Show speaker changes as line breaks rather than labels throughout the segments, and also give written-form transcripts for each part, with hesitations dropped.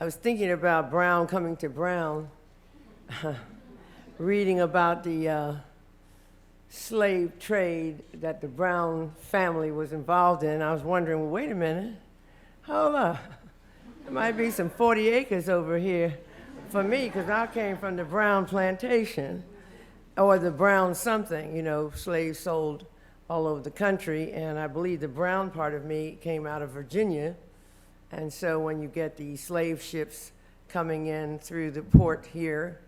I was thinking about Brown coming to Brown, reading about the slave trade that the Brown family was involved in. I was wondering, well, wait a minute, hold up. There might be some 40 acres over here for me, because I came from the Brown plantation, or the Brown something, slaves sold all over the country, and I believe the Brown part of me came out of Virginia. And so when you get the slave ships coming in through the port here,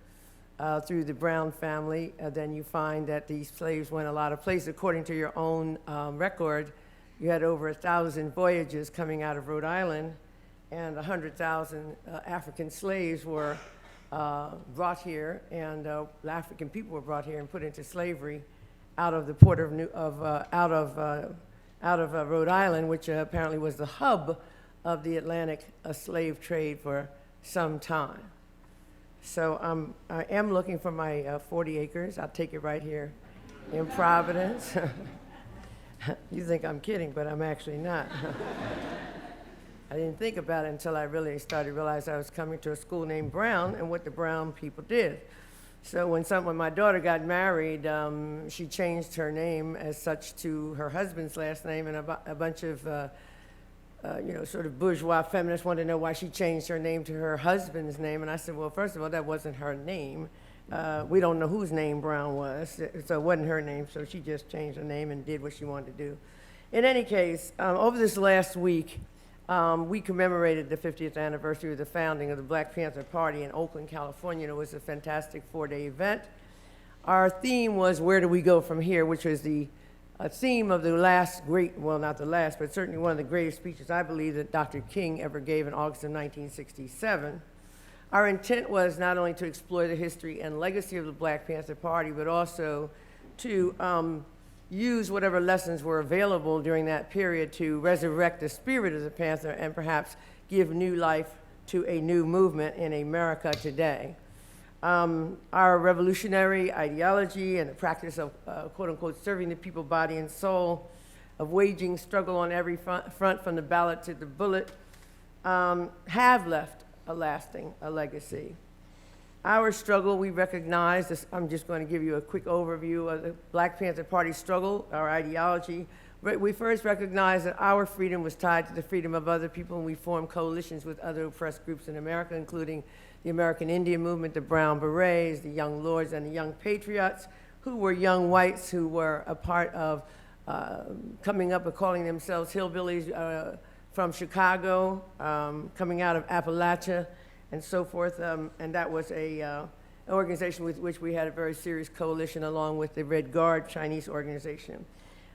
through the Brown family, then you find that these slaves went a lot of places. According to your own record, you had over 1,000 voyages coming out of Rhode Island, and 100,000 African slaves were brought here, and African people were brought here and put into slavery out of the port of Rhode Island, which apparently was the hub of the Atlantic slave trade for some time. So I am looking for my 40 acres. I'll take it right here in Providence. You think I'm kidding, but I'm actually not. I didn't think about it until I really started to realize I was coming to a school named Brown and what the Brown people did. So when my daughter got married, she changed her name as such to her husband's last name, and a bunch of sort of bourgeois feminists wanted to know why she changed her name to her husband's name. And I said, well, first of all, that wasn't her name. We don't know whose name Brown was, so it wasn't her name, so she just changed her name and did what she wanted to do. In any case, over this last week, we commemorated the 50th anniversary of the founding of the Black Panther Party in Oakland, California. It was a fantastic 4-day event. Our theme was, where do we go from here, which was the theme of the last great, well, not the last, but certainly one of the greatest speeches I believe that Dr. King ever gave in August of 1967. Our intent was not only to explore the history and legacy of the Black Panther Party, but also to use whatever lessons were available during that period to resurrect the spirit of the Panther and perhaps give new life to a new movement in America today. Our revolutionary ideology and the practice of, quote unquote, serving the people, body and soul, of waging struggle on every front from the ballot to the bullet, have left a lasting legacy. Our struggle, we recognize, this, I'm just going to give you a quick overview of the Black Panther Party struggle, our ideology. We first recognized that our freedom was tied to the freedom of other people, and we formed coalitions with other oppressed groups in America, including the American Indian Movement, the Brown Berets, the Young Lords, and the Young Patriots, who were young whites who were a part of coming up and calling themselves hillbillies from Chicago, coming out of Appalachia, and so forth. And that was an organization with which we had a very serious coalition, along with the Red Guard Chinese organization.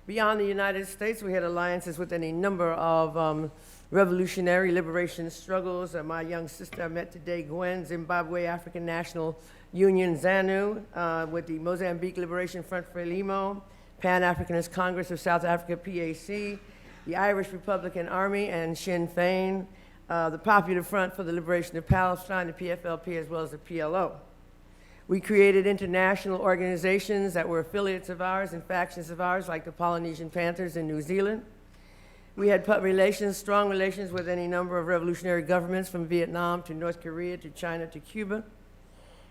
Beyond the United States, we had alliances with any number of revolutionary liberation struggles. My young sister I met today, Gwen, Zimbabwe African National Union, ZANU, with the Mozambique Liberation Front Frelimo, Pan-Africanist Congress of South Africa, PAC, the Irish Republican Army and Sinn Féin, the Popular Front for the Liberation of Palestine, the PFLP, as well as the PLO. We created international organizations that were affiliates of ours and factions of ours, like the Polynesian Panthers in New Zealand. We had strong relations with any number of revolutionary governments, from Vietnam to North Korea to China to Cuba.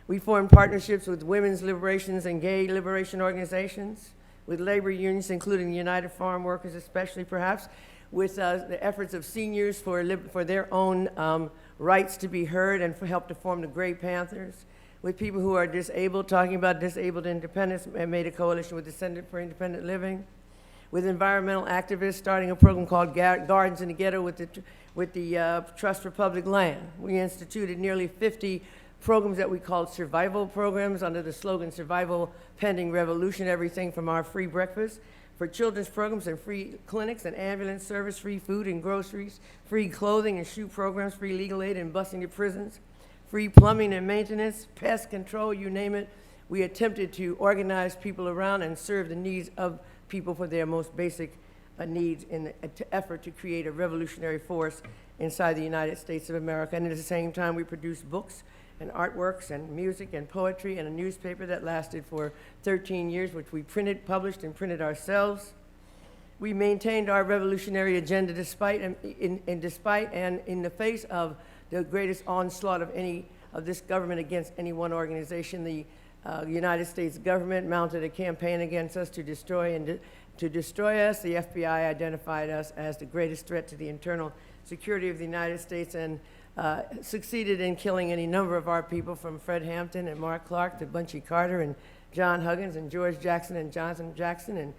We formed partnerships with women's liberations and gay liberation organizations, with labor unions, including the United Farm Workers, especially perhaps, with the efforts of seniors for their own rights to be heard, and for help to form the Gray Panthers, with people who are disabled, talking about disabled independence, and made a coalition with Descendant for Independent Living, with environmental activists, starting a program called Gardens in the Ghetto with the Trust for Public Land. We instituted nearly 50 programs that we called survival programs under the slogan Survival Pending Revolution, everything from our free breakfast for children's programs and free clinics and ambulance service, free food and groceries, free clothing and shoe programs, free legal aid and busing to prisons, free plumbing and maintenance, pest control, you name it. We attempted to organize people around and serve the needs of people for their most basic needs in an effort to create a revolutionary force inside the United States of America. And at the same time, we produced books and artworks and music and poetry and a newspaper that lasted for 13 years, which we published and printed ourselves. We maintained our revolutionary agenda despite and in the face of the greatest onslaught of this government against any one organization. The United States government mounted a campaign against us to destroy us. The FBI identified us as the greatest threat to the internal security of the United States and succeeded in killing any number of our people, from Fred Hampton and Mark Clark to Bunchy Carter and John Huggins and George Jackson and Jonathan Jackson and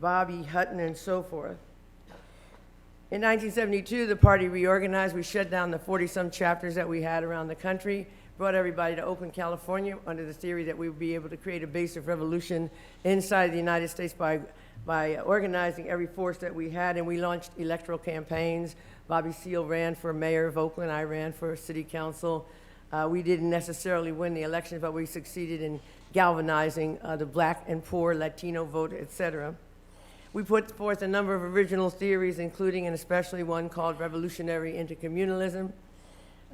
Bobby Hutton and so forth. In 1972, the party reorganized. We shut down the 40-some chapters that we had around the country, brought everybody to Oakland, California, under the theory that we would be able to create a base of revolution inside the United States by organizing every force that we had, and we launched electoral campaigns. Bobby Seale ran for mayor of Oakland. I ran for city council. We didn't necessarily win the elections, but we succeeded in galvanizing the black and poor Latino vote, et cetera. We put forth a number of original theories, including and especially one called revolutionary intercommunalism.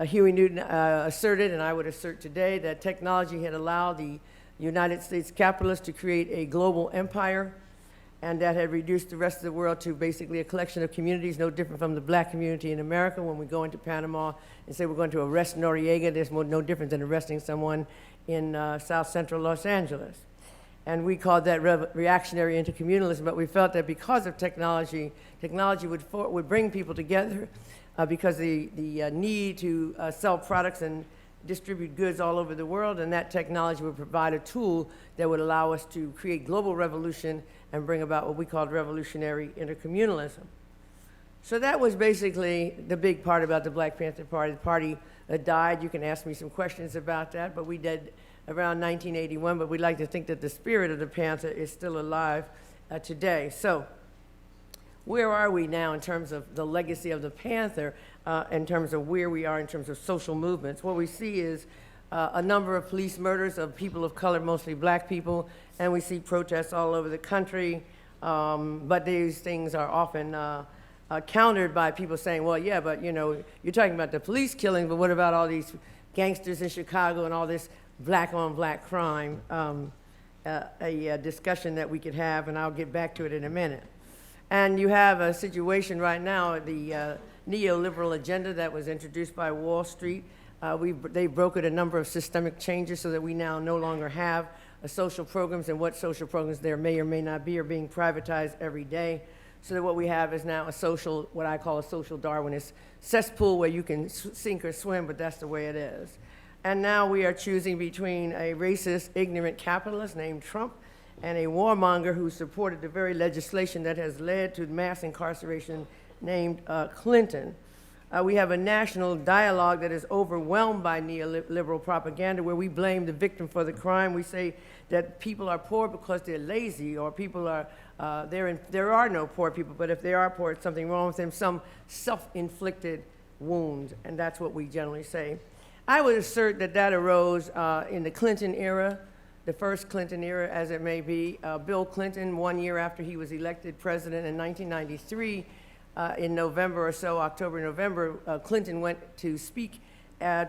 Huey Newton asserted, and I would assert today, that technology had allowed the United States capitalists to create a global empire, and that had reduced the rest of the world to basically a collection of communities, no different from the black community in America. When we go into Panama and say we're going to arrest Noriega, there's no different than arresting someone in South Central Los Angeles. And we called that reactionary intercommunalism, but we felt that because of technology would bring people together because the need to sell products and distribute goods all over the world, and that technology would provide a tool that would allow us to create global revolution and bring about what we called revolutionary intercommunalism. So that was basically the big part about the Black Panther Party. The party died. You can ask me some questions about that, but we did around 1981, but we'd like to think that the spirit of the Panther is still alive today. So where are we now in terms of the legacy of the Panther, in terms of where we are in terms of social movements? What we see is a number of police murders of people of color, mostly black people, and we see protests all over the country, but these things are often countered by people saying, well, yeah, but you know, you're talking about the police killing, but what about all these gangsters in Chicago and all this black on black crime? A discussion that we could have, and I'll get back to it in a minute. And you have a situation right now, the neoliberal agenda that was introduced by Wall Street. They brokered a number of systemic changes so that we now no longer have social programs, and what social programs there may or may not be are being privatized every day. So that what we have is now a social, what I call a social Darwinist cesspool where you can sink or swim, but that's the way it is. And now we are choosing between a racist, ignorant capitalist named Trump and a warmonger who supported the very legislation that has led to mass incarceration named Clinton. We have a national dialogue that is overwhelmed by neoliberal propaganda where we blame the victim for the crime. We say that people are poor because they're lazy, or people are, there are no poor people, but if they are poor, it's something wrong with them, some self-inflicted wound, and that's what we generally say. I would assert that that arose in the Clinton era, the first Clinton era as it may be. Bill Clinton, 1 year after he was elected president in 1993, in November or so, October, November, Clinton went to speak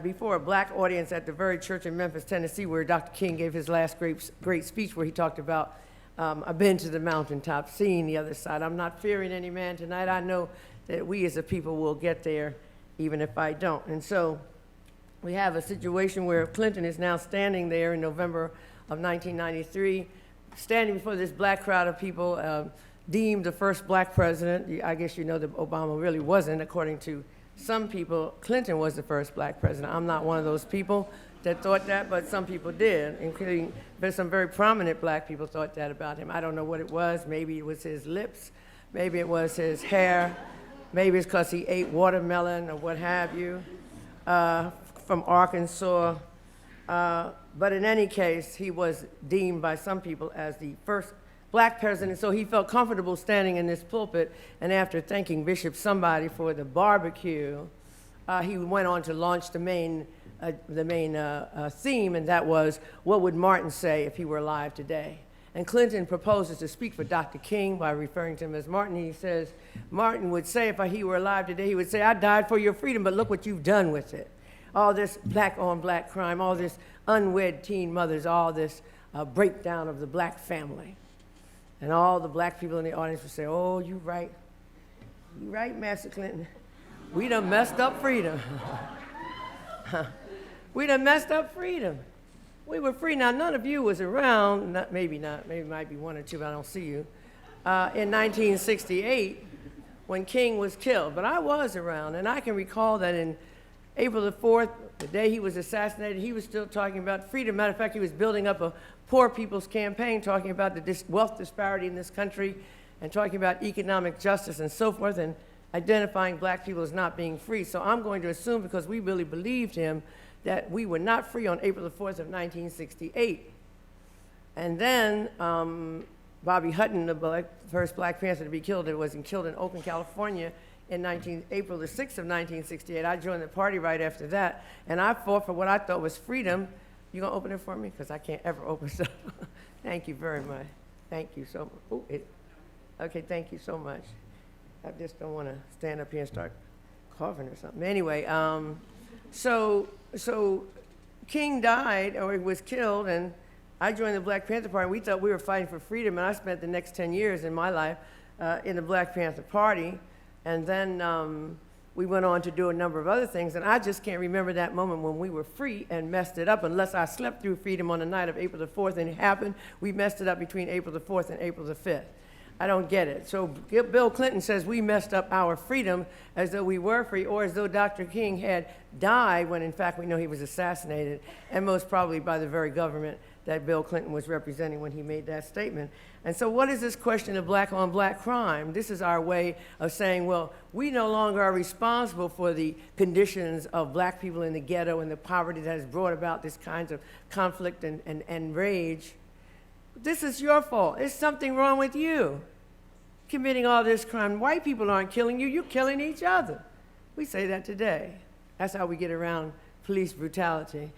before a black audience at the very church in Memphis, Tennessee, where Dr. King gave his last great speech where he talked about, I've been to the mountaintop, seeing the other side. I'm not fearing any man tonight. I know that we as a people will get there, even if I don't. And so we have a situation where Clinton is now standing there in November of 1993, standing before this black crowd of people, deemed the first black president. I guess you know that Obama really wasn't. According to some people, Clinton was the first black president. I'm not one of those people that thought that, but some people did, including some very prominent black people thought that about him. I don't know what it was. Maybe it was his lips. Maybe it was his hair. Maybe it's because he ate watermelon or what have you, from Arkansas. But in any case, he was deemed by some people as the first black president, so he felt comfortable standing in this pulpit, and after thanking Bishop somebody for the barbecue, he went on to launch the main theme, and that was, what would Martin say if he were alive today? And Clinton proposes to speak for Dr. King by referring to him as Martin. He says, Martin would say if he were alive today, he would say, I died for your freedom, but look what you've done with it. All this black on black crime, all this unwed teen mothers, all this breakdown of the black family. And all the black people in the audience would say, oh, you right, Master Clinton. We done messed up freedom. We done messed up freedom. We were free. Now, none of you was around, maybe might be one or two, but I don't see you, in 1968 when King was killed. But I was around, and I can recall that in April the 4th, the day he was assassinated, he was still talking about freedom. Matter of fact, he was building up a poor people's campaign, talking about the wealth disparity in this country and talking about economic justice and so forth, and identifying black people as not being free. So I'm going to assume, because we really believed him, that we were not free on April the 4th of 1968. And then Bobby Hutton, the first Black Panther to be killed, was killed in Oakland, California in April the 6th of 1968. I joined the party right after that, and I fought for what I thought was freedom. You gonna open it for me? Because I can't ever open stuff. Thank you very much. Thank you so much. Okay, thank you so much. I just don't want to stand up here and start coughing or something. Anyway, so King died, or he was killed, and I joined the Black Panther Party. We thought we were fighting for freedom, and I spent the next 10 years in my life in the Black Panther Party. And then we went on to do a number of other things, and I just can't remember that moment when we were free and messed it up, unless I slept through freedom on the night of April the 4th, and it happened. We messed it up between April the 4th and April the 5th. I don't get it. So Bill Clinton says we messed up our freedom as though we were free, or as though Dr. King had died, when in fact we know he was assassinated, and most probably by the very government that Bill Clinton was representing when he made that statement. And so what is this question of black on black crime? This is our way of saying, well, we no longer are responsible for the conditions of black people in the ghetto and the poverty that has brought about this kinds of conflict and rage. This is your fault. There's something wrong with you committing all this crime. White people aren't killing you, you're killing each other. We say that today. That's how we get around police brutality.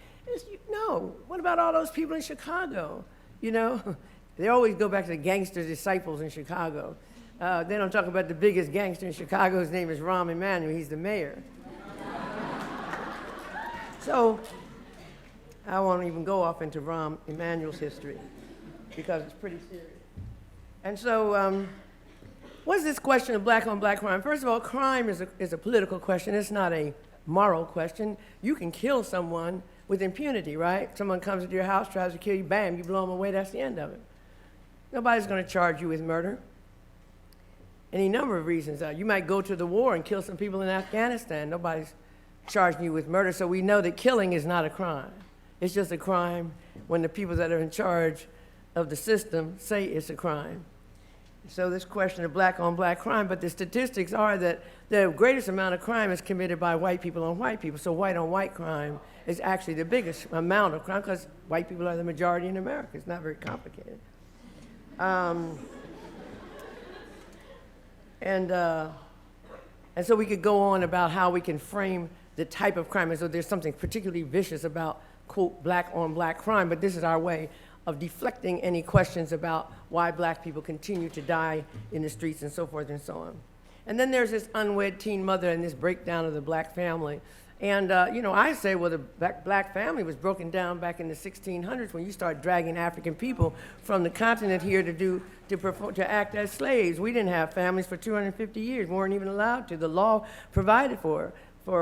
No, what about all those people in Chicago? You know, they always go back to the gangster disciples in Chicago. They don't talk about the biggest gangster in Chicago. His name is Rahm Emanuel. He's the mayor. So I won't even go off into Rahm Emanuel's history, because it's pretty serious. And so what's this question of black on black crime? First of all, crime is a political question. It's not a moral question. You can kill someone with impunity, right? Someone comes into your house, tries to kill you, bam, you blow them away, that's the end of it. Nobody's going to charge you with murder. Any number of reasons. You might go to the war and kill some people in Afghanistan. Nobody's charging you with murder, so we know that killing is not a crime. It's just a crime when the people that are in charge of the system say it's a crime. So this question of black on black crime, but the statistics are that the greatest amount of crime is committed by white people on white people. So white on white crime is actually the biggest amount of crime, because white people are the majority in America. It's not very complicated. And so we could go on about how we can frame the type of crime as though there's something particularly vicious about, quote, black on black crime, but this is our way of deflecting any questions about why black people continue to die in the streets and so forth and so on. And then there's this unwed teen mother and this breakdown of the black family. And, I say, well, the black family was broken down back in the 1600s when you start dragging African people from the continent here to act as slaves. We didn't have families for 250 years. We weren't even allowed to. The law provided for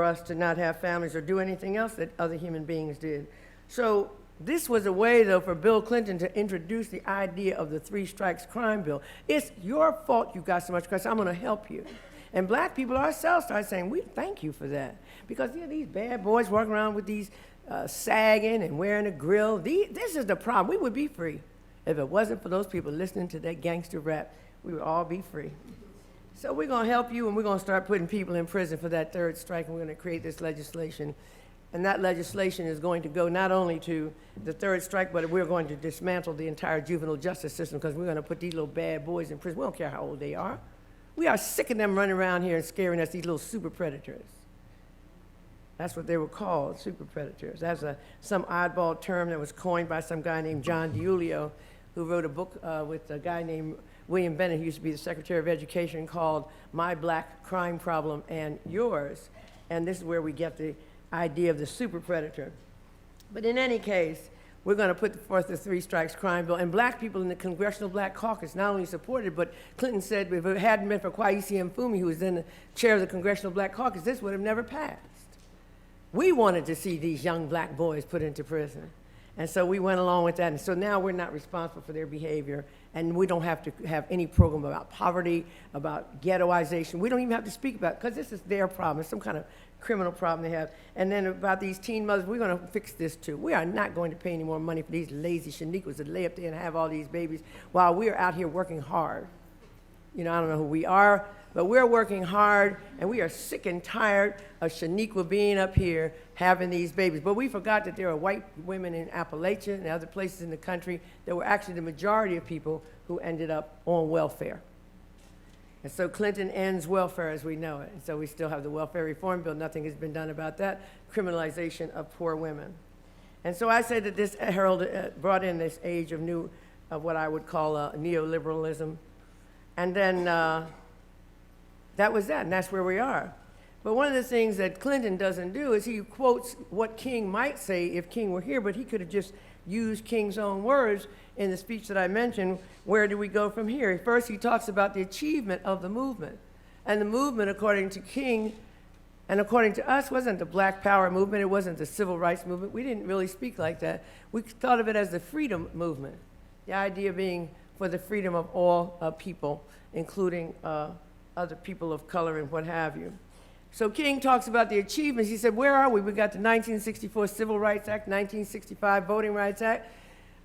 us to not have families or do anything else that other human beings did. So this was a way, though, for Bill Clinton to introduce the idea of the three strikes crime bill. It's your fault you got so much crime, so I'm going to help you. And black people ourselves started saying, we thank you for that. Because these bad boys walking around with these sagging and wearing a grill. This is the problem. We would be free. If it wasn't for those people listening to that gangster rap, we would all be free. So we're going to help you, and we're going to start putting people in prison for that third strike, and we're going to create this legislation. And that legislation is going to go not only to the third strike, but we're going to dismantle the entire juvenile justice system, because we're going to put these little bad boys in prison. We don't care how old they are. We are sick of them running around here and scaring us, these little super predators. That's what they were called, super predators. That's some oddball term that was coined by some guy named John DiIulio, who wrote a book with a guy named William Bennett, who used to be the Secretary of Education, called My Black Crime Problem and Yours. And this is where we get the idea of the super predator. But in any case, we're going to put forth the three strikes crime bill. And black people in the Congressional Black Caucus not only supported, but Clinton said if it hadn't been for Kwesi Mfume, who was then the chair of the Congressional Black Caucus, this would have never passed. We wanted to see these young black boys put into prison. And so we went along with that. And so now we're not responsible for their behavior. And we don't have to have any program about poverty, about ghettoization. We don't even have to speak about it because this is their problem. It's some kind of criminal problem they have. And then about these teen mothers, we're going to fix this too. We are not going to pay any more money for these lazy Shaniquas to lay up there and have all these babies while we are out here working hard. You know, I don't know who we are, but we're working hard, and we are sick and tired of Shaniqua being up here having these babies. But we forgot that there are white women in Appalachia and other places in the country that were actually the majority of people who ended up on welfare. And so Clinton ends welfare as we know it. And so we still have the welfare reform bill. Nothing has been done about that. Criminalization of poor women. And so I say that this brought in this age of what I would call neoliberalism. And then that was that, and that's where we are. But one of the things that Clinton doesn't do is he quotes what King might say if King were here, but he could have just used King's own words in the speech that I mentioned. Where do we go from here? First, he talks about the achievement of the movement. And the movement, according to King and according to us, wasn't the Black Power movement. It wasn't the Civil Rights movement. We didn't really speak like that. We thought of it as the freedom movement, the idea being for the freedom of all people, including other people of color and what have you. So King talks about the achievements. He said, where are we? We got the 1964 Civil Rights Act, 1965 Voting Rights Act.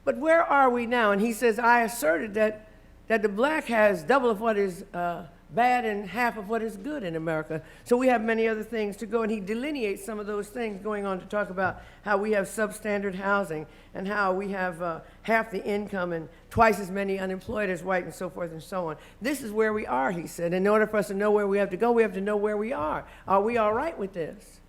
But where are we now? And he says, I asserted that the black has double of what is bad and half of what is good in America. So we have many other things to go. And he delineates some of those things, going on to talk about how we have substandard housing and how we have half the income and twice as many unemployed as white and so forth and so on. This is where we are, he said. In order for us to know where we have to go, we have to know where we are. Are we all right with this?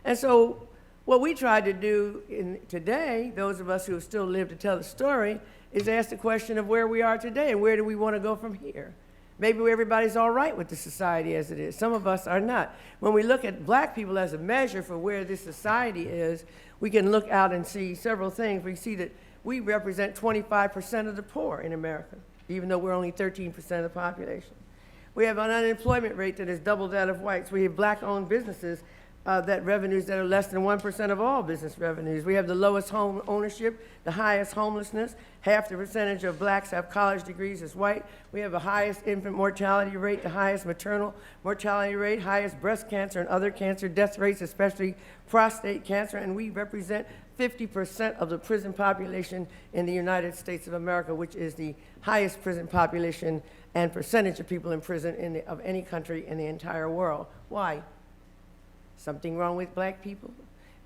And so what we tried to do today, those of us who still live to tell the story, is ask the question of where we are today and where do we want to go from here. Maybe everybody's all right with the society as it is. Some of us are not. When we look at black people as a measure for where this society is, we can look out and see several things. We see that we represent 25% of the poor in America, even though we're only 13% of the population. We have an unemployment rate that is double that of whites. We have black-owned businesses that revenues that are less than 1% of all business revenues. We have the lowest home ownership, the highest homelessness. Half the percentage of blacks have college degrees as white. We have the highest infant mortality rate, the highest maternal mortality rate, highest breast cancer and other cancer death rates, especially prostate cancer, and we represent 50% of the prison population in the United States of America, which is the highest prison population and percentage of people in prison of any country in the entire world. Why? Something wrong with black people?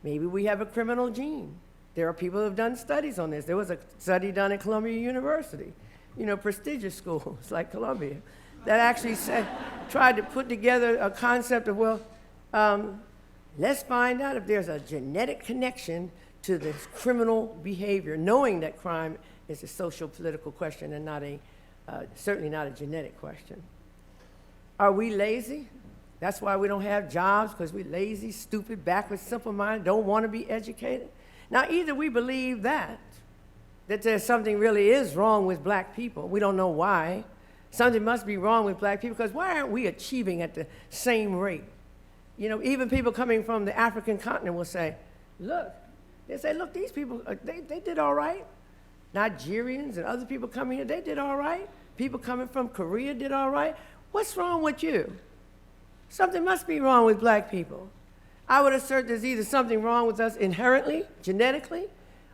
Maybe we have a criminal gene. There are people who have done studies on this. There was a study done at Columbia University, prestigious schools like Columbia, that actually tried to put together a concept of, let's find out if there's a genetic connection to this criminal behavior, knowing that crime is a social political question and not certainly not a genetic question. Are we lazy? That's why we don't have jobs, because we're lazy, stupid, backwards, simple-minded, don't want to be educated. Now, either we believe that there's something really is wrong with black people. We don't know why. Something must be wrong with black people, because why aren't we achieving at the same rate? Even people coming from the African continent will say, look, these people, they did all right. Nigerians and other people coming here, they did all right. People coming from Korea did all right. What's wrong with you? Something must be wrong with black people. I would assert there's either something wrong with us inherently, genetically,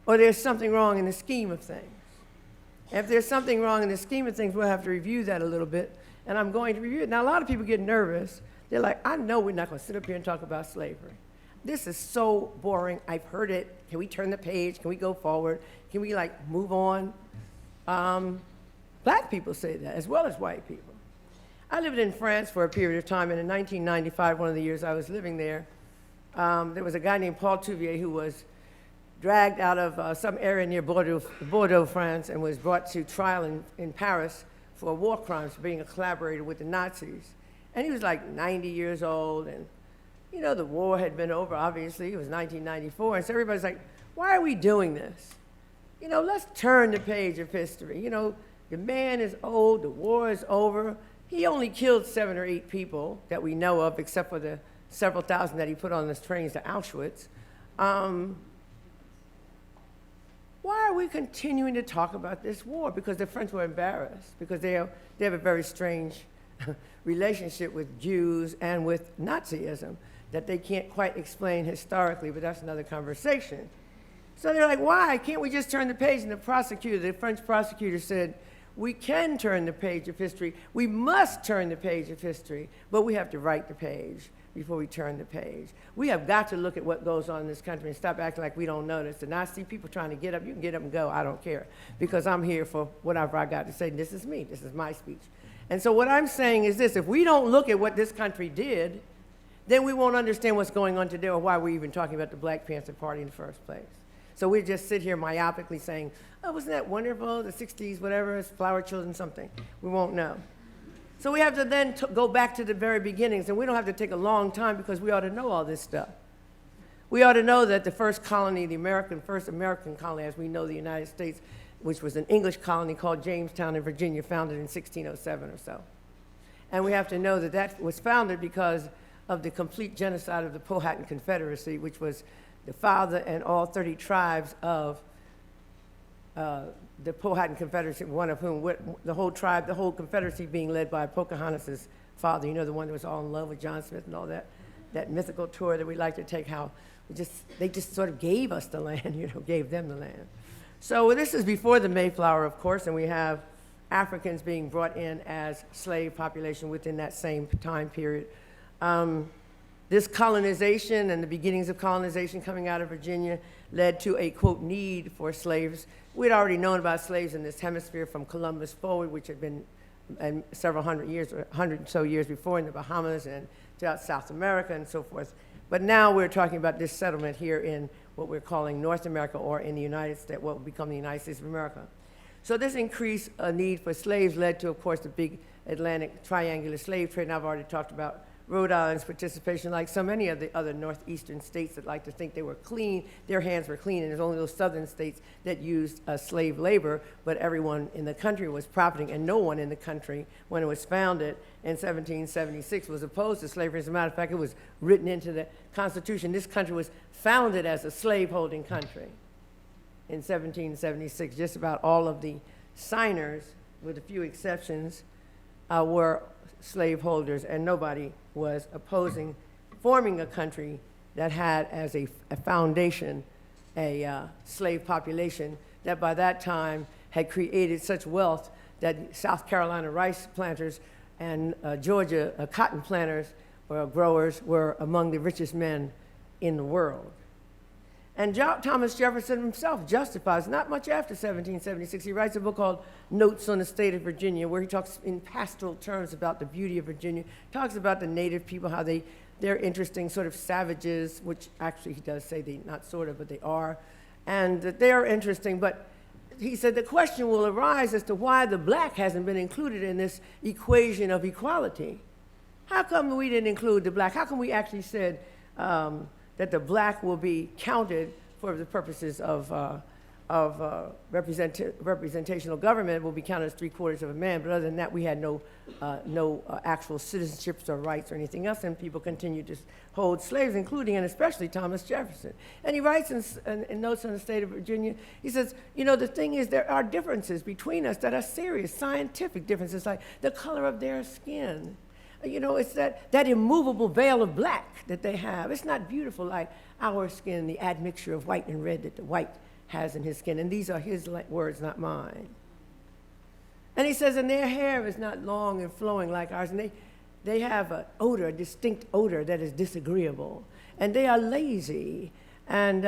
or there's something wrong in the scheme of things. And if there's something wrong in the scheme of things, we'll have to review that a little bit, and I'm going to review it. Now, a lot of people get nervous. They're like, I know we're not going to sit up here and talk about slavery. This is so boring. I've heard it. Can we turn the page? Can we go forward? Can we, move on? Black people say that, as well as white people. I lived in France for a period of time, and in 1995, one of the years I was living there was a guy named Paul Touvier who was dragged out of some area near Bordeaux, France, and was brought to trial in Paris for war crimes for being a collaborator with the Nazis. And he was 90 years old, and the war had been over, obviously. It was 1994, and so everybody's like, why are we doing this? Let's turn the page of history. The man is old, the war is over. He only killed 7 or 8 people that we know of, except for the several thousand that he put on his trains to Auschwitz. Why are we continuing to talk about this war? Because the French were embarrassed, because they have a very strange relationship with Jews and with Nazism that they can't quite explain historically, but that's another conversation. So they're like, why? Can't we just turn the page? And the French prosecutor said, we can turn the page of history. We must turn the page of history, but we have to write the page before we turn the page. We have got to look at what goes on in this country and stop acting like we don't notice. And I see people trying to get up. You can get up and go. I don't care, because I'm here for whatever I got to say. This is me. This is my speech. And so what I'm saying is this: if we don't look at what this country did, then we won't understand what's going on today or why we're even talking about the Black Panther Party in the first place. So we just sit here myopically saying, oh, wasn't that wonderful, the 60s, whatever, it's flower children, something. We won't know. So we have to then go back to the very beginnings, and we don't have to take a long time, because we ought to know all this stuff. We ought to know that the first colony, first American colony, as we know, the United States, which was an English colony called Jamestown in Virginia, founded in 1607 or so. And we have to know that that was founded because of the complete genocide of the Powhatan Confederacy, which was the father and all 30 tribes of the Powhatan Confederacy, one of whom, the whole Confederacy being led by Pocahontas' father, you know, the one that was all in love with John Smith and all that mythical tour that we like to take, how they just sort of gave us the land, gave them the land. So this is before the Mayflower, of course, and we have Africans being brought in as slave population within that same time period. This colonization and the beginnings of colonization coming out of Virginia led to a, quote, need for slaves. We'd already known about slaves in this hemisphere from Columbus forward, which had been several hundred or so years before in the Bahamas and throughout South America and so forth. But now we're talking about this settlement here in what we're calling North America, or in the United States, what will become the United States of America. So this increased need for slaves led to, of course, the big Atlantic triangular slave trade, and I've already talked about Rhode Island's participation, like so many of the other northeastern states that like to think they were clean, their hands were clean, and there's only those southern states that used slave labor, but everyone in the country was profiting, and no one in the country, when it was founded in 1776, was opposed to slavery. As a matter of fact, it was written into the Constitution. This country was founded as a slaveholding country in 1776. Just about all of the signers, with a few exceptions, were slaveholders, and nobody was opposing forming a country that had as a foundation a slave population that by that time had created such wealth that South Carolina rice planters and Georgia cotton planters or growers were among the richest men in the world. And Thomas Jefferson himself justifies, not much after 1776, he writes a book called Notes on the State of Virginia, where he talks in pastoral terms about the beauty of Virginia, talks about the native people, how they're interesting sort of savages, which actually he does say they, not sort of, but they are, and that they are interesting, but he said the question will arise as to why the black hasn't been included in this equation of equality. How come we didn't include the black? How come we actually said that the black will be counted for the purposes of representational government, will be counted as 3/4 of a man, but other than that, we had no actual citizenships or rights or anything else, and people continued to hold slaves, including and especially Thomas Jefferson. And he writes in Notes on the State of Virginia, he says, the thing is there are differences between us that are serious, scientific differences, like the color of their skin. It's that immovable veil of black that they have. It's not beautiful like our skin, the admixture of white and red that the white has in his skin. And these are his words, not mine. And he says, and their hair is not long and flowing like ours. And they have an odor, a distinct odor that is disagreeable. And they are lazy. And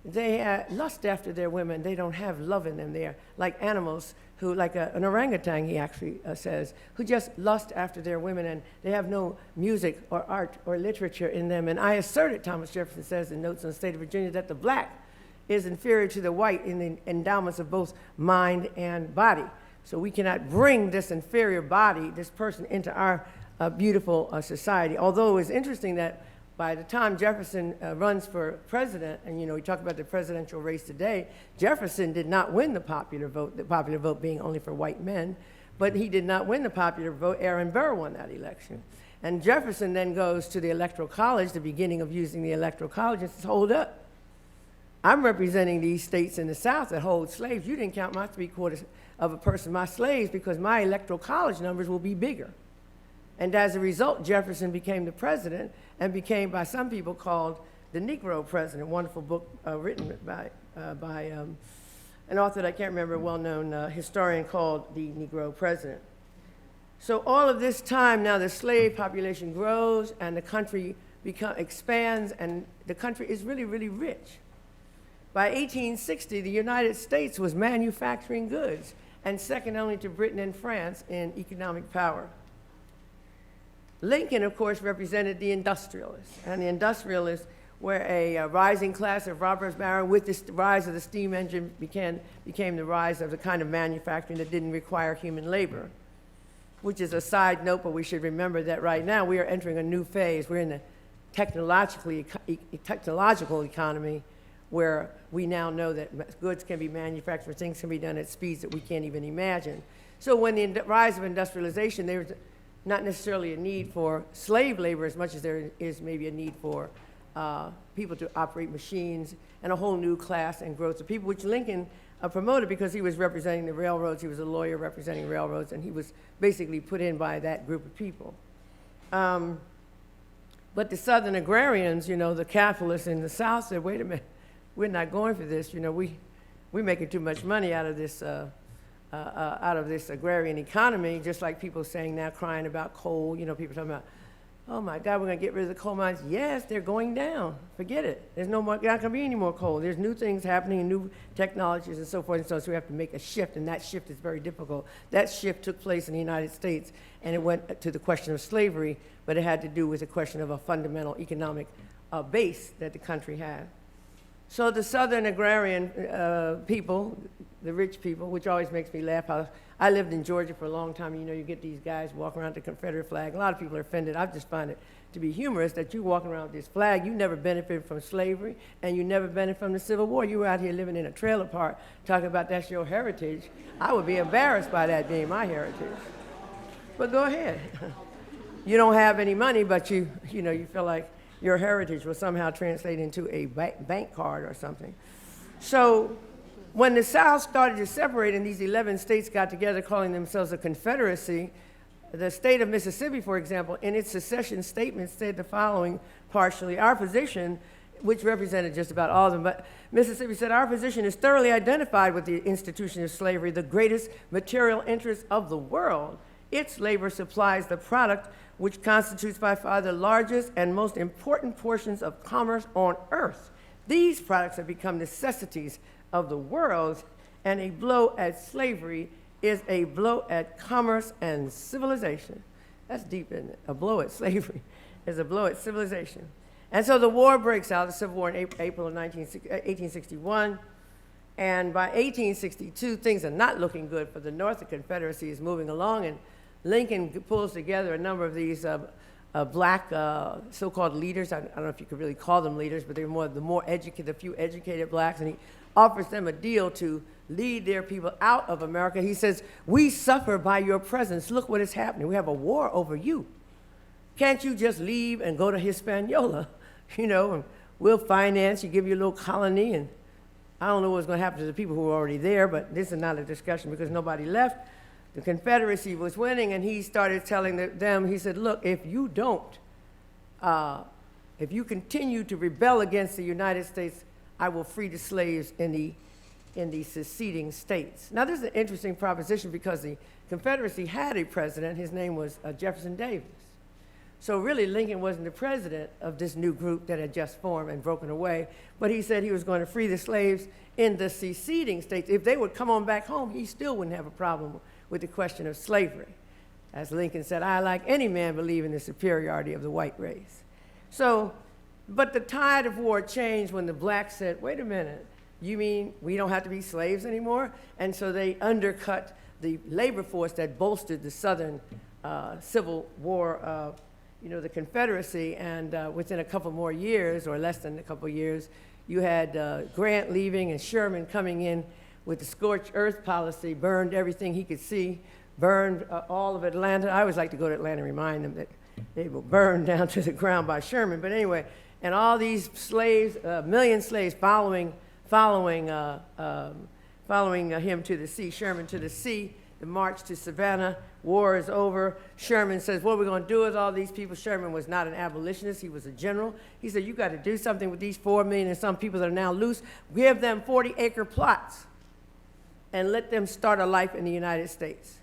they lust after their women. They don't have love in them. They are like animals who, like an orangutan, he actually says, who just lust after their women, and they have no music or art or literature in them. And I asserted, Thomas Jefferson says in Notes on the State of Virginia, that the black is inferior to the white in the endowments of both mind and body. So we cannot bring this inferior body, this person, into our beautiful society. Although it's interesting that by the time Jefferson runs for president, and we talk about the presidential race today, Jefferson did not win the popular vote being only for white men, but he did not win the popular vote. Aaron Burr won that election. And Jefferson then goes to the Electoral College, the beginning of using the Electoral College, and says, hold up. I'm representing these states in the South that hold slaves. You didn't count my 3/4 of a person, my slaves, because my Electoral College numbers will be bigger. And as a result, Jefferson became the president and became, by some people, called the Negro president. A wonderful book written by an author that I can't remember, a well-known historian, called The Negro President. So all of this time now, the slave population grows and the country expands, and the country is really, really rich. By 1860, the United States was manufacturing goods, and second only to Britain and France in economic power. Lincoln, of course, represented the industrialists, and the industrialists were a rising class of robbers baron. With the rise of the steam engine became the rise of the kind of manufacturing that didn't require human labor, which is a side note, but we should remember that right now we are entering a new phase. We're in the technological economy, where we now know that goods can be manufactured, things can be done at speeds that we can't even imagine. So when the rise of industrialization, there was not necessarily a need for slave labor as much as there is maybe a need for people to operate machines, and a whole new class and growth of people, which Lincoln promoted because he was representing the railroads. He was a lawyer representing railroads, and he was basically put in by that group of people. But the Southern agrarians, the capitalists in the South said, wait a minute, we're not going for this. We're making too much money out of this agrarian economy, just like people saying now, crying about coal. People talking about, oh my God, we're going to get rid of the coal mines. Yes, they're going down. Forget it. There's not going to be any more coal. There's new things happening, new technologies and so forth and so on. So we have to make a shift, and that shift is very difficult. That shift took place in the United States, and it went to the question of slavery, but it had to do with the question of a fundamental economic base that the country had. So the Southern agrarian people, the rich people, which always makes me laugh. I lived in Georgia for a long time. You get these guys walking around with the Confederate flag. A lot of people are offended. I just find it to be humorous that you're walking around with this flag. You never benefited from slavery, and you never benefited from the Civil War. You were out here living in a trailer park talking about that's your heritage. I would be embarrassed by that being my heritage. But go ahead. You don't have any money, but you feel like your heritage will somehow translate into a bank card or something. So when the South started to separate and these 11 states got together calling themselves a confederacy, the state of Mississippi, for example, in its secession statement said the following partially. Our position, which represented just about all of them, but Mississippi said, our position is thoroughly identified with the institution of slavery, the greatest material interest of the world. Its labor supplies the product which constitutes by far the largest and most important portions of commerce on earth. These products have become necessities of the world, and a blow at slavery is a blow at commerce and civilization. That's deep, isn't it? A blow at slavery is a blow at civilization. And so the war breaks out, the Civil War in April of 1861, and by 1862, things are not looking good for the North. The Confederacy is moving along, and Lincoln pulls together a number of these black so-called leaders. I don't know if you could really call them leaders, but they're the few educated blacks, and he offers them a deal to lead their people out of America. He says, we suffer by your presence. Look what is happening. We have a war over you. Can't you just leave and go to Hispaniola, and we'll finance you, give you a little colony, and I don't know what's going to happen to the people who are already there, but this is not a discussion because nobody left. The Confederacy was winning, and he started telling them, he said, look, if you continue to rebel against the United States, I will free the slaves in the seceding states. Now, this is an interesting proposition because the Confederacy had a president. His name was Jefferson Davis. So really, Lincoln wasn't the president of this new group that had just formed and broken away, but he said he was going to free the slaves in the seceding states. If they would come on back home, he still wouldn't have a problem with the question of slavery. As Lincoln said, I, like any man, believe in the superiority of the white race. So, but the tide of war changed when the blacks said, wait a minute, you mean we don't have to be slaves anymore? And so they undercut the labor force that bolstered the Southern Civil War, the Confederacy, and within a couple more years, or less than a couple years, you had Grant leaving and Sherman coming in with the scorched earth policy, burned everything he could see, burned all of Atlanta. I always like to go to Atlanta and remind them that they were burned down to the ground by Sherman. But anyway, and all these slaves, a million slaves following him to the sea, Sherman to the sea, the march to Savannah. War is over. Sherman says, what are we going to do with all these people? Sherman was not an abolitionist. He was a general. He said, you got to do something with these 4 million and some people that are now loose. Give them 40-acre plots and let them start a life in the United States.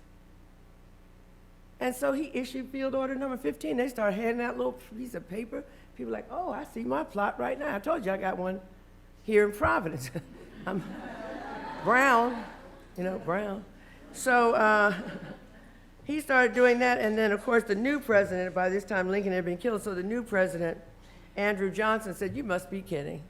And so he issued field order number 15. They started handing out little piece of paper. People like, oh, I see my plot right now. I told you I got one here in Providence. I'm brown, brown. So he started doing that, and then, of course, the new president, by this time Lincoln had been killed, so the new president, Andrew Johnson, said, you must be kidding.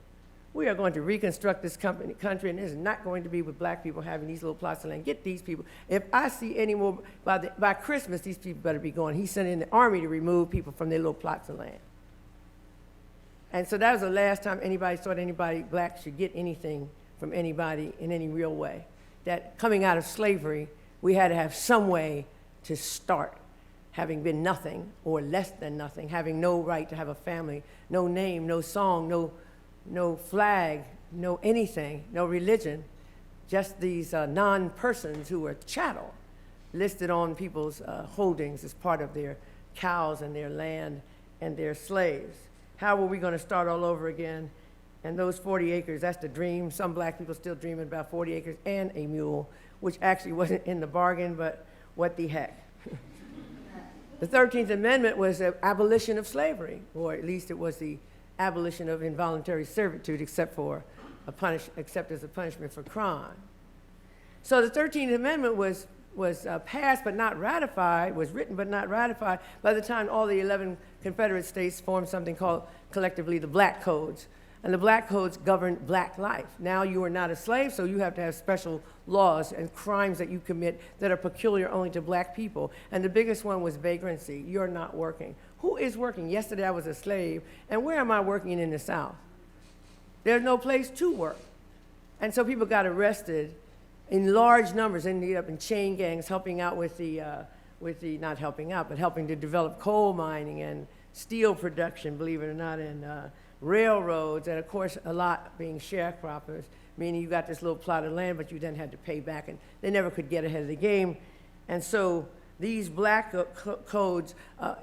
We are going to reconstruct this country, and it's not going to be with black people having these little plots of land. Get these people. If I see any more, by Christmas, these people better be going. He sent in the army to remove people from their little plots of land. And so that was the last time anybody thought anybody black should get anything from anybody in any real way. That coming out of slavery, we had to have some way to start, having been nothing or less than nothing, having no right to have a family, no name, no song, no flag, no anything, no religion, just these non-persons who were chattel listed on people's holdings as part of their cows and their land and their slaves. How were we going to start all over again? And those 40 acres, that's the dream. Some black people still dreaming about 40 acres and a mule, which actually wasn't in the bargain, but what the heck. The 13th Amendment was the abolition of slavery, or at least it was the abolition of involuntary servitude, except as a punishment for crime. So the 13th Amendment was passed but not ratified, was written but not ratified by the time all the 11 Confederate states formed something called collectively the Black Codes. And the Black Codes governed black life. Now you are not a slave, so you have to have special laws and crimes that you commit that are peculiar only to black people. And the biggest one was vagrancy. You're not working. Who is working? Yesterday I was a slave, and where am I working in the South? There's no place to work. And so people got arrested in large numbers, ended up in chain gangs, helping out not helping out, but helping to develop coal mining and steel production, believe it or not, and railroads, and of course a lot being sharecroppers, meaning you got this little plot of land, but you then had to pay back, and they never could get ahead of the game. And so these black codes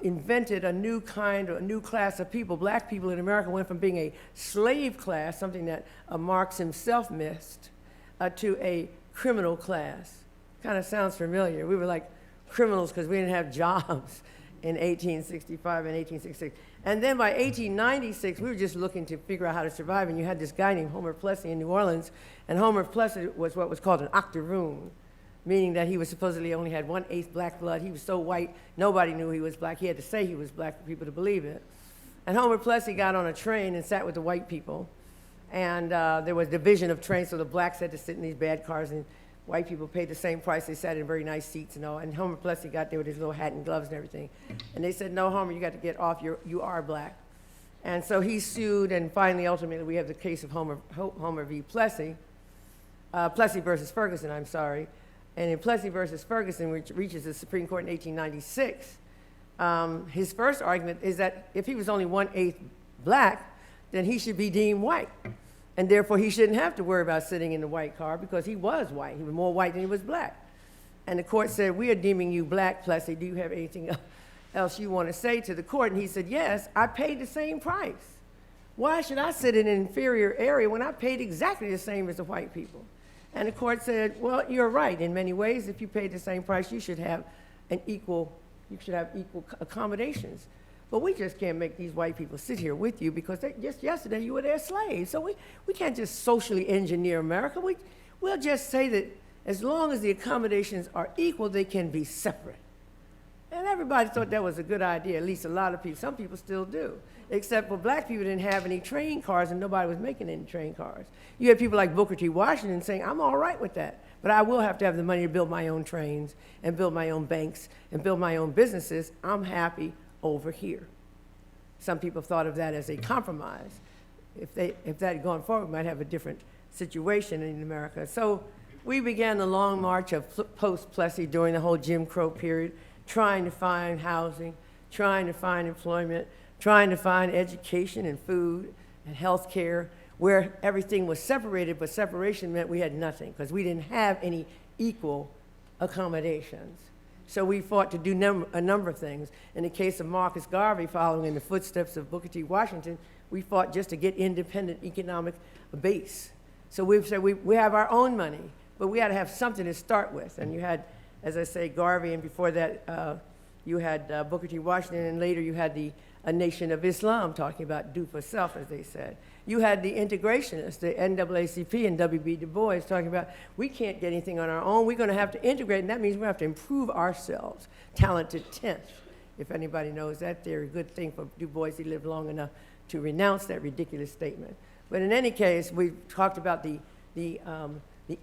invented a new class of people. Black people in America went from being a slave class, something that Marx himself missed, to a criminal class. Kind of sounds familiar. We were like criminals because we didn't have jobs in 1865 and 1866. And then by 1896, we were just looking to figure out how to survive, and you had this guy named Homer Plessy in New Orleans, and Homer Plessy was what was called an octoroon, meaning that he was supposedly only had 1/8 black blood. He was so white, nobody knew he was black. He had to say he was black for people to believe it. And Homer Plessy got on a train and sat with the white people, and there was division of trains, so the blacks had to sit in these bad cars, and white people paid the same price. They sat in very nice seats and all. And Homer Plessy got there with his little hat and gloves and everything. And they said, no, Homer, you got to get off. You are black. And so he sued, and finally, ultimately, we have the case of Homer v. Plessy. Plessy versus Ferguson, I'm sorry. And in Plessy versus Ferguson, which reaches the Supreme Court in 1896, his first argument is that if he was only 1/8 black, then he should be deemed white. And therefore, he shouldn't have to worry about sitting in the white car because he was white. He was more white than he was black. And the court said, we are deeming you black, Plessy. Do you have anything else you want to say to the court? And he said, yes, I paid the same price. Why should I sit in an inferior area when I paid exactly the same as the white people? And the court said, well, you're right. In many ways, if you paid the same price, you should have equal accommodations. But we just can't make these white people sit here with you because just yesterday you were their slaves. So we can't just socially engineer America. We'll just say that as long as the accommodations are equal, they can be separate. And everybody thought that was a good idea, at least a lot of people. Some people still do, except for black people didn't have any train cars and nobody was making any train cars. You had people like Booker T. Washington saying, I'm all right with that, but I will have to have the money to build my own trains and build my own banks and build my own businesses. I'm happy over here. Some people thought of that as a compromise. If that had gone forward, we might have a different situation in America. So we began the long march of post-Plessy during the whole Jim Crow period, trying to find housing, trying to find employment, trying to find education and food and health care, where everything was separated, but separation meant we had nothing because we didn't have any equal accommodations. So we fought to do a number of things. In the case of Marcus Garvey, following in the footsteps of Booker T. Washington, we fought just to get independent economic base. So we've said we have our own money, but we had to have something to start with. And you had, as I say, Garvey, and before that, you had Booker T. Washington, and later you had a Nation of Islam talking about do for self, as they said. You had the integrationists, the NAACP and W.B. Du Bois, talking about we can't get anything on our own. We're going to have to integrate, and that means we have to improve ourselves. Talented 10th, if anybody knows that theory. Good thing for Du Bois, he lived long enough to renounce that ridiculous statement. But in any case, we talked about the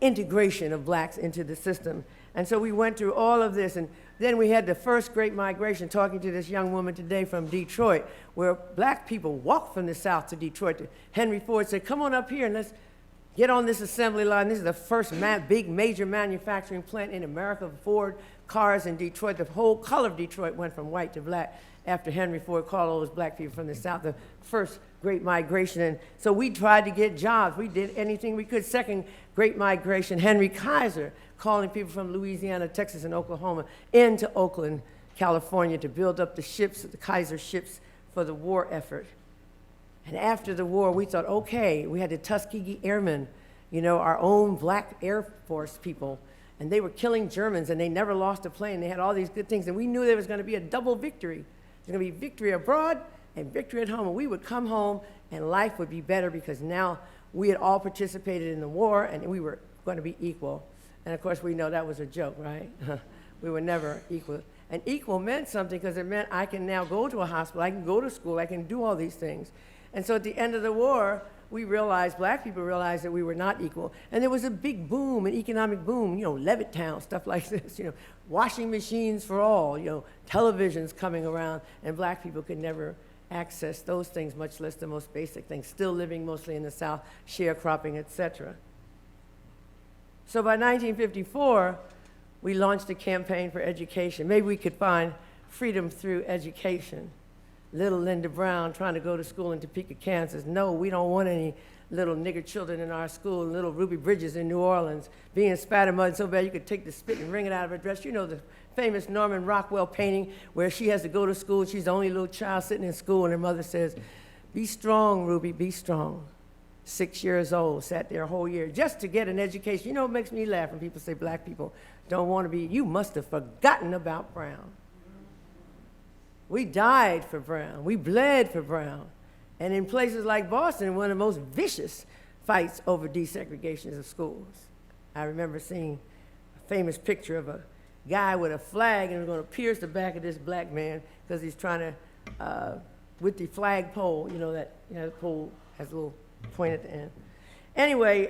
integration of blacks into the system. And so we went through all of this, and then we had the first Great Migration, talking to this young woman today from Detroit, where black people walked from the South to Detroit. Henry Ford said, come on up here and let's get on this assembly line. This is the first big major manufacturing plant in America, Ford cars in Detroit. The whole color of Detroit went from white to black after Henry Ford called all those black people from the South, the first Great Migration. And so we tried to get jobs. We did anything we could. Second Great Migration, Henry Kaiser calling people from Louisiana, Texas, and Oklahoma into Oakland, California to build up the ships, the Kaiser ships, for the war effort. And after the war, we thought, okay, we had the Tuskegee Airmen, you know, our own black Air Force people, and they were killing Germans, and they never lost a plane. They had all these good things, and we knew there was going to be a double victory. There's going to be victory abroad and victory at home, and we would come home, and life would be better because now we had all participated in the war, and we were going to be equal. And of course, we know that was a joke, right? We were never equal. And equal meant something because it meant I can now go to a hospital, I can go to school, I can do all these things. And so at the end of the war, we realized, black people realized that we were not equal. And there was a big boom, an economic boom, you know, Levittown, stuff like this, you know, washing machines for all, you know, televisions coming around, and black people could never access those things, much less the most basic things, still living mostly in the South, sharecropping, etc. So by 1954, we launched a campaign for education. Maybe we could find freedom through education. Little Linda Brown trying to go to school in Topeka, Kansas. No, we don't want any little nigger children in our school. Little Ruby Bridges in New Orleans being spat in mud so bad you could take the spit and wring it out of her dress. You know the famous Norman Rockwell painting where she has to go to school. She's the only little child sitting in school, and her mother says, be strong, Ruby, be strong. 6 years old, sat there a whole year just to get an education. You know what makes me laugh when people say black people don't want to be, you must have forgotten about Brown. We died for Brown. We bled for Brown. And in places like Boston, one of the most vicious fights over desegregation of schools. I remember seeing a famous picture of a guy with a flag and was going to pierce the back of this black man because he's trying to, with the flag pole, you know, that the pole has a little point at the end. Anyway,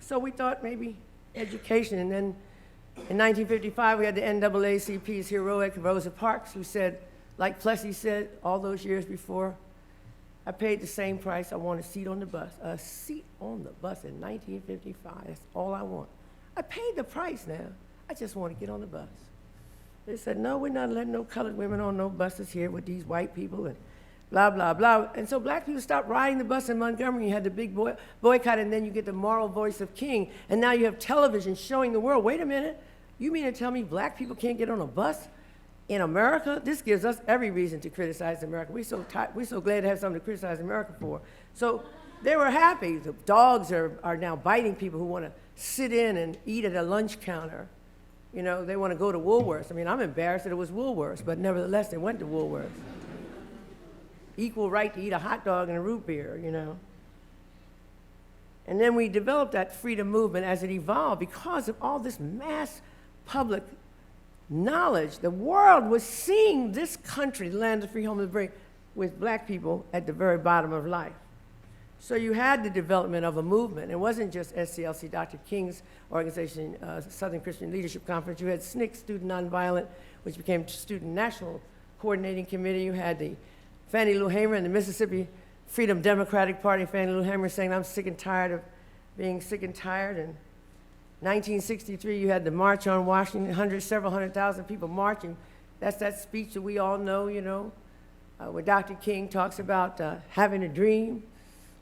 so we thought maybe education, and then in 1955 we had the NAACP's heroic Rosa Parks, who said, like Plessy said all those years before, I paid the same price, I want a seat on the bus. A seat on the bus in 1955, that's all I want. I paid the price now, I just want to get on the bus. They said, no, we're not letting no colored women on no buses here with these white people, and blah, blah, blah. And so black people stopped riding the bus in Montgomery. You had the big boycott, and then you get the moral voice of King. And now you have television showing the world, wait a minute, you mean to tell me black people can't get on a bus in America? This gives us every reason to criticize America. We're so glad to have something to criticize America for. So they were happy. The dogs are now biting people who want to sit in and eat at a lunch counter. You know, they want to go to Woolworths. I mean, I'm embarrassed that it was Woolworths, but nevertheless, they went to Woolworths. Equal right to eat a hot dog and a root beer, you know. And then we developed that freedom movement as it evolved because of all this mass public knowledge. The world was seeing this country, the land of free, home of the brave, with black people at the very bottom of life. So you had the development of a movement. It wasn't just SCLC, Dr. King's organization, Southern Christian Leadership Conference. You had SNCC, Student Nonviolent, which became Student National Coordinating Committee. You had the Fannie Lou Hamer and the Mississippi Freedom Democratic Party. Fannie Lou Hamer saying, I'm sick and tired of being sick and tired. And 1963, you had the March on Washington, several hundred thousand people marching. That's that speech that we all know, you know, where Dr. King talks about having a dream.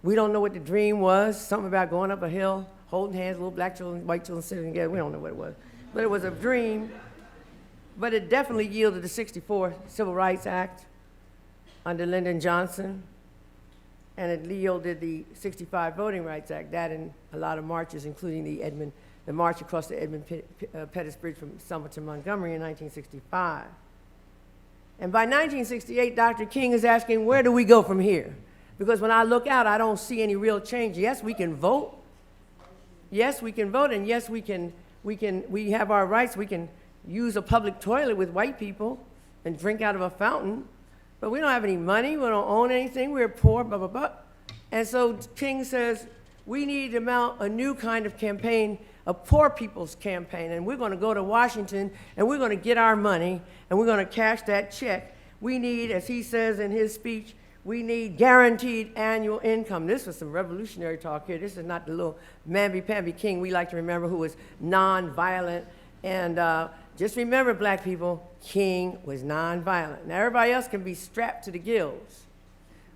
We don't know what the dream was, something about going up a hill, holding hands, little black children, white children sitting together. We don't know what it was. But it was a dream. But it definitely yielded the 64 Civil Rights Act under Lyndon Johnson. And it yielded the 65 Voting Rights Act, that and a lot of marches, including the march across the Edmund Pettus Bridge from Selma to Montgomery in 1965. And by 1968, Dr. King is asking, where do we go from here? Because when I look out, I don't see any real change. Yes, we can vote. Yes, we can vote, and yes, we have our rights. We can use a public toilet with white people and drink out of a fountain. But we don't have any money, we don't own anything, we're poor, blah, blah, blah. And so King says, we need to mount a new kind of campaign, a poor people's campaign, and we're gonna go to Washington, and we're gonna get our money, and we're gonna cash that check. We need, as he says in his speech, we need guaranteed annual income. This was some revolutionary talk here. This is not the little mamby-pamby King we like to remember who was non-violent. And just remember, black people, King was nonviolent. Now, everybody else can be strapped to the gills,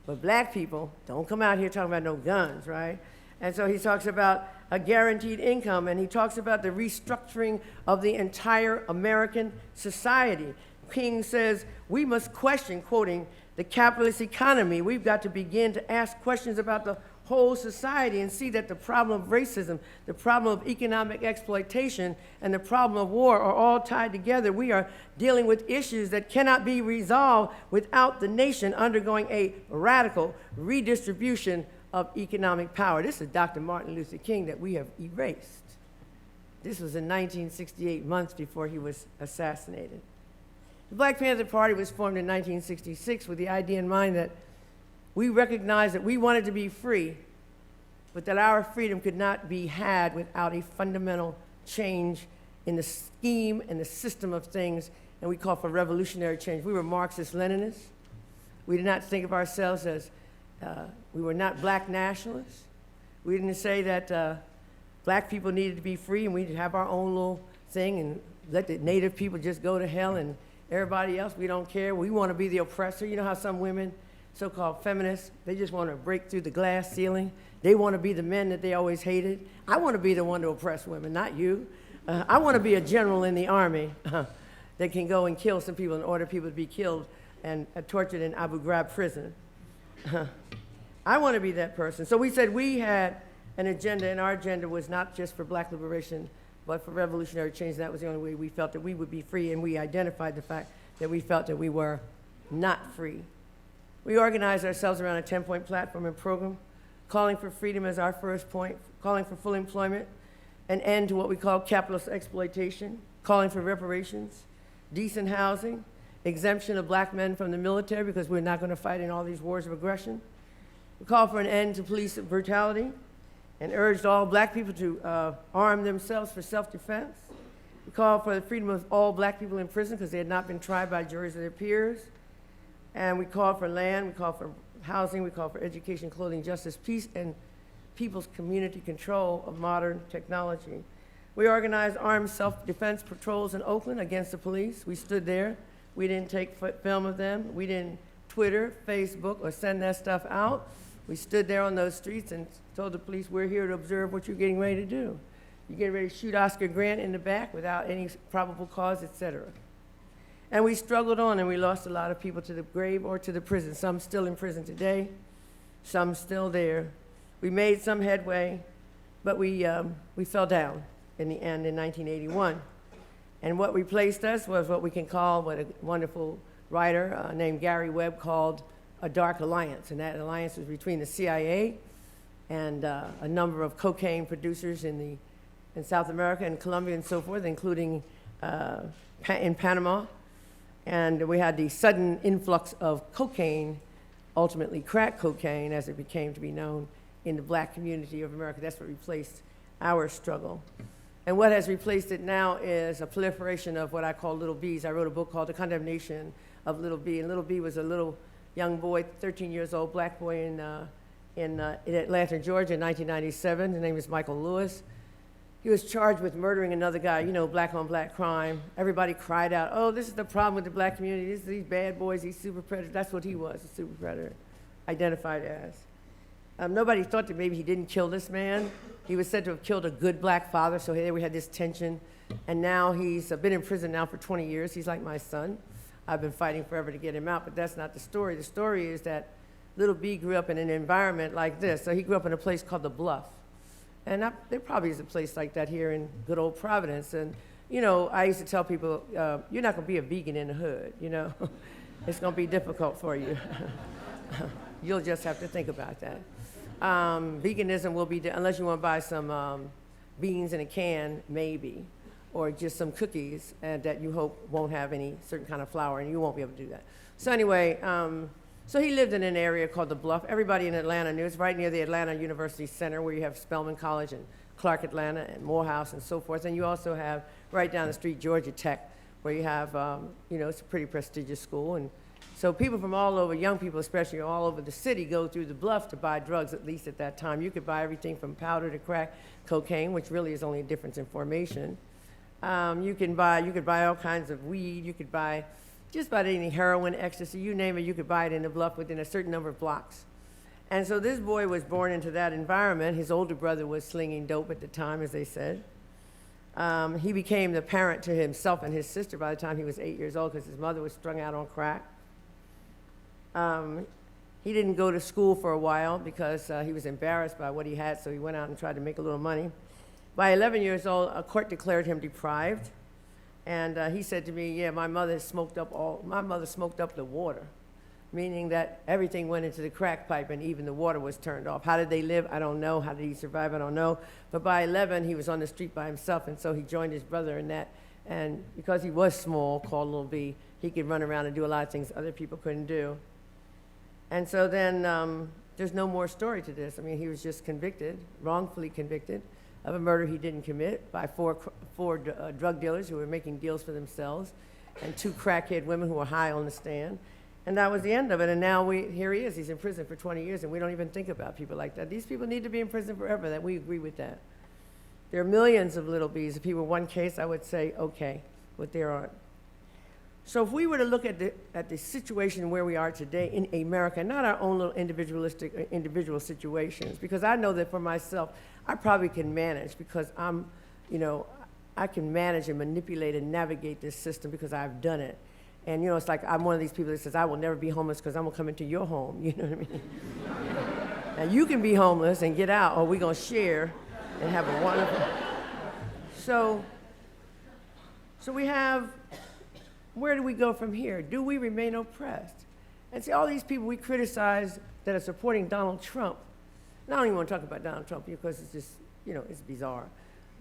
but black people don't come out here talking about no guns, right? And so he talks about a guaranteed income, and he talks about the restructuring of the entire American society. King says, we must question, quoting, the capitalist economy. We've got to begin to ask questions about the whole society and see that the problem of racism, the problem of economic exploitation, and the problem of war are all tied together. We are dealing with issues that cannot be resolved without the nation undergoing a radical redistribution of economic power. This is Dr. Martin Luther King that we have erased. This was in 1968, months before he was assassinated. The Black Panther Party was formed in 1966 with the idea in mind that we recognized that we wanted to be free, but that our freedom could not be had without a fundamental change in the scheme and the system of things, and we called for revolutionary change. We were Marxist-Leninists. We did not think of ourselves as, we were not black nationalists. We didn't say that black people needed to be free and we'd have our own little thing and let the native people just go to hell and everybody else, we don't care. We want to be the oppressor. You know how some women, so-called feminists, they just want to break through the glass ceiling. They want to be the men that they always hated. I want to be the one to oppress women, not you. I want to be a general in the army that can go and kill some people and order people to be killed and tortured in Abu Ghraib prison. I want to be that person. So we said we had an agenda, and our agenda was not just for black liberation, but for revolutionary change. And that was the only way we felt that we would be free, and we identified the fact that we felt that we were not free. We organized ourselves around a 10-point platform and program, calling for freedom as our first point, calling for full employment, an end to what we call capitalist exploitation, calling for reparations, decent housing, exemption of black men from the military because we're not going to fight in all these wars of aggression. We called for an end to police brutality and urged all black people to arm themselves for self-defense. We called for the freedom of all black people in prison because they had not been tried by juries of their peers. And we called for land, we called for housing, we called for education, clothing, justice, peace, and people's community control of modern technology. We organized armed self-defense patrols in Oakland against the police. We stood there. We didn't take film of them. We didn't Twitter, Facebook, or send that stuff out. We stood there on those streets and told the police, we're here to observe what you're getting ready to do. You're getting ready to shoot Oscar Grant in the back without any probable cause, et cetera. And we struggled on, and we lost a lot of people to the grave or to the prison. Some still in prison today, some still there. We made some headway, but we fell down in the end in 1981. And what replaced us was what we can call, what a wonderful writer named Gary Webb called a dark alliance. And that alliance was between the CIA and a number of cocaine producers in South America and Colombia and so forth, including in Panama. And we had the sudden influx of cocaine, ultimately crack cocaine, as it became to be known in the black community of America. That's what replaced our struggle. And what has replaced it now is a proliferation of what I call little Bs. I wrote a book called The Condemnation of Little B. And little B was a little young boy, 13 years old, black boy in Atlanta, Georgia in 1997. His name is Michael Lewis. he was charged with murdering another guy, you know, black on black crime. Everybody cried out, oh, this is the problem with the black community. These bad boys, these super predators. That's what he was, a super predator, identified as. Nobody thought that maybe he didn't kill this man. He was said to have killed a good black father, so here we had this tension. And now he's been in prison now for 20 years. He's like my son. I've been fighting forever to get him out, but that's not the story. The story is that little B grew up in an environment like this. So he grew up in a place called The Bluff. And there probably is a place like that here in good old Providence. And, you know, I used to tell people, you're not going to be a vegan in the hood, you know. It's going to be difficult for you. You'll just have to think about that. Veganism will be, unless you want to buy some beans in a can, maybe, or just some cookies that you hope won't have any certain kind of flour, and you won't be able to do that. So anyway, so he lived in an area called The Bluff. Everybody in Atlanta knew. It's right near the Atlanta University Center, where you have Spelman College and Clark Atlanta and Morehouse and so forth. And you also have right down the street Georgia Tech, where you have, you know, it's a pretty prestigious school. And so people from all over, young people especially, all over the city go through The Bluff to buy drugs, at least at that time. You could buy everything from powder to crack cocaine, which really is only a difference in formation. You could buy all kinds of weed. You could buy just about any heroin, ecstasy, you name it, you could buy it in The Bluff within a certain number of blocks. And so this boy was born into that environment. His older brother was slinging dope at the time, as they said. He became the parent to himself and his sister by the time he was 8 years old, because his mother was strung out on crack. He didn't go to school for a while because he was embarrassed by what he had, so he went out and tried to make a little money. By 11 years old, a court declared him deprived. And he said to me, yeah, my mother smoked up the water, meaning that everything went into the crack pipe and even the water was turned off. How did they live? I don't know. How did he survive? I don't know. But by 11, he was on the street by himself, and so he joined his brother in that. And because he was small, called Little B, he could run around and do a lot of things other people couldn't do. And so then there's no more story to this. I mean, he was just convicted, wrongfully convicted, of a murder he didn't commit by four drug dealers who were making deals for themselves, and 2 crackhead women who were high on the stand. And that was the end of it. And now here he is. He's in prison for 20 years, and we don't even think about people like that. These people need to be in prison forever. That we agree with that. There are millions of little Bs. If he were one case, I would say, okay, but there aren't. So if we were to look at the situation where we are today in America, not our own little individual situations, because I know that for myself, I probably can manage because I can manage and manipulate and navigate this system because I've done it. And, you know, it's like I'm one of these people that says, I will never be homeless because I'm going to come into your home, you know what I mean? Now, you can be homeless and get out, or we're going to share and have a wonderful... So we have... Where do we go from here? Do we remain oppressed? And see, all these people we criticize that are supporting Donald Trump, and I don't even want to talk about Donald Trump because it's just, you know, it's bizarre.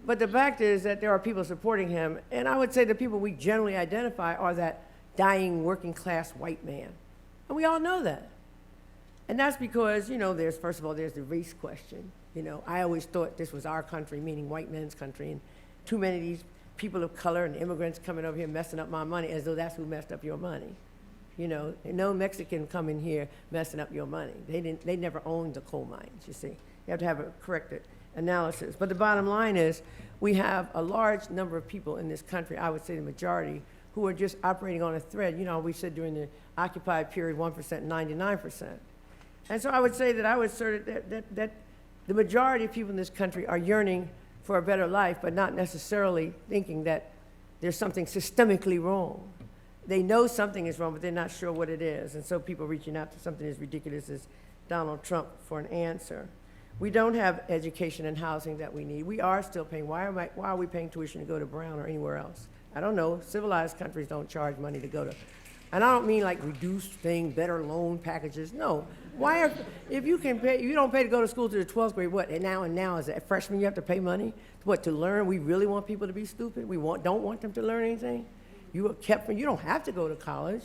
But the fact is that there are people supporting him, and I would say the people we generally identify are that dying working class white man. And we all know that. And that's because, you know, first of all, there's the race question. You know, I always thought this was our country, meaning white men's country, and too many of these people of color and immigrants coming over here messing up my money as though that's who messed up your money. You know, no Mexican come in here messing up your money. They never owned the coal mines, you see. You have to have a corrected analysis. But the bottom line is we have a large number of people in this country, I would say the majority, who are just operating on a thread. You know, we said during the occupied period 1%, 99%. And so I would say that I would assert that the majority of people in this country are yearning for a better life, but not necessarily thinking that there's something systemically wrong. They know something is wrong, but they're not sure what it is. And so people reaching out to something as ridiculous as Donald Trump for an answer. We don't have education and housing that we need. We are still paying. Why are we paying tuition to go to Brown or anywhere else? I don't know. Civilized countries don't charge money to go to. And I don't mean like reduced thing, better loan packages. No. If you can pay, you don't pay to go to school to the 12th grade, what? And now as a freshman you have to pay money? What, to learn? We really want people to be stupid? Don't want them to learn anything? You don't have to go to college.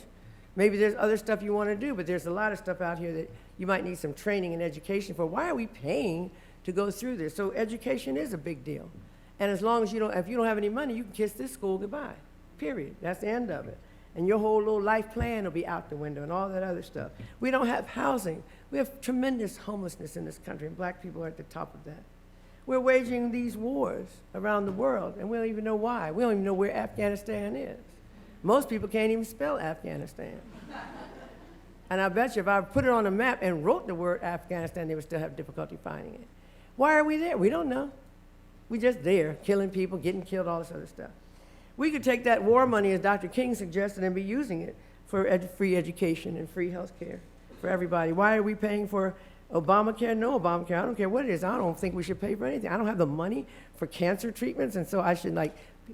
Maybe there's other stuff you want to do, but there's a lot of stuff out here that you might need some training and education for. Why are we paying to go through this? So education is a big deal. And as long as if you don't have any money, you can kiss this school goodbye, period. That's the end of it. And your whole little life plan will be out the window and all that other stuff. We don't have housing. We have tremendous homelessness in this country, and black people are at the top of that. we're waging these wars around the world, and we don't even know why. We don't even know where Afghanistan is. Most people can't even spell Afghanistan. And I bet you if I put it on a map and wrote the word Afghanistan, they would still have difficulty finding it. Why are we there? We don't know. We're just there, killing people, getting killed, all this other stuff. We could take that war money, as Dr. King suggested, and be using it for free education and free health care for everybody. Why are we paying for Obamacare? No Obamacare. I don't care what it is. I don't think we should pay for anything. I don't have the money for cancer treatments, and so I should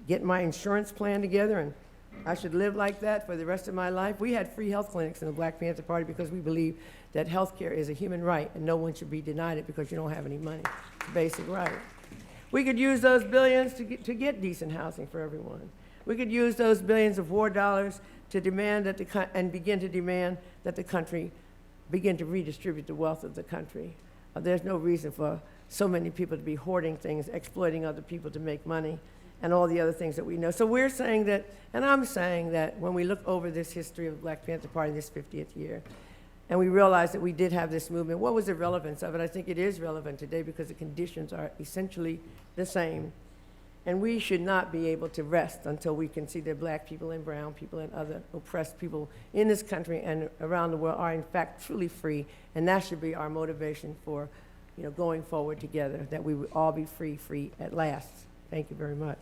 get my insurance plan together, and I should live like that for the rest of my life. We had free health clinics in the Black Panther Party because we believe that health care is a human right, and no one should be denied it because you don't have any money. It's a basic right. We could use those billions to get decent housing for everyone. We could use those billions of war dollars to demand that and begin to demand that the country begin to redistribute the wealth of the country. There's no reason for so many people to be hoarding things, exploiting other people to make money, and all the other things that we know. So we're saying that, and I'm saying that when we look over this history of the Black Panther Party in this 50th year, and we realize that we did have this movement, what was the relevance of it? I think it is relevant today because the conditions are essentially the same. And we should not be able to rest until we can see that Black people and brown people and other oppressed people in this country and around the world are in fact truly free. And that should be our motivation for going forward together, that we would all be free at last. Thank you very much.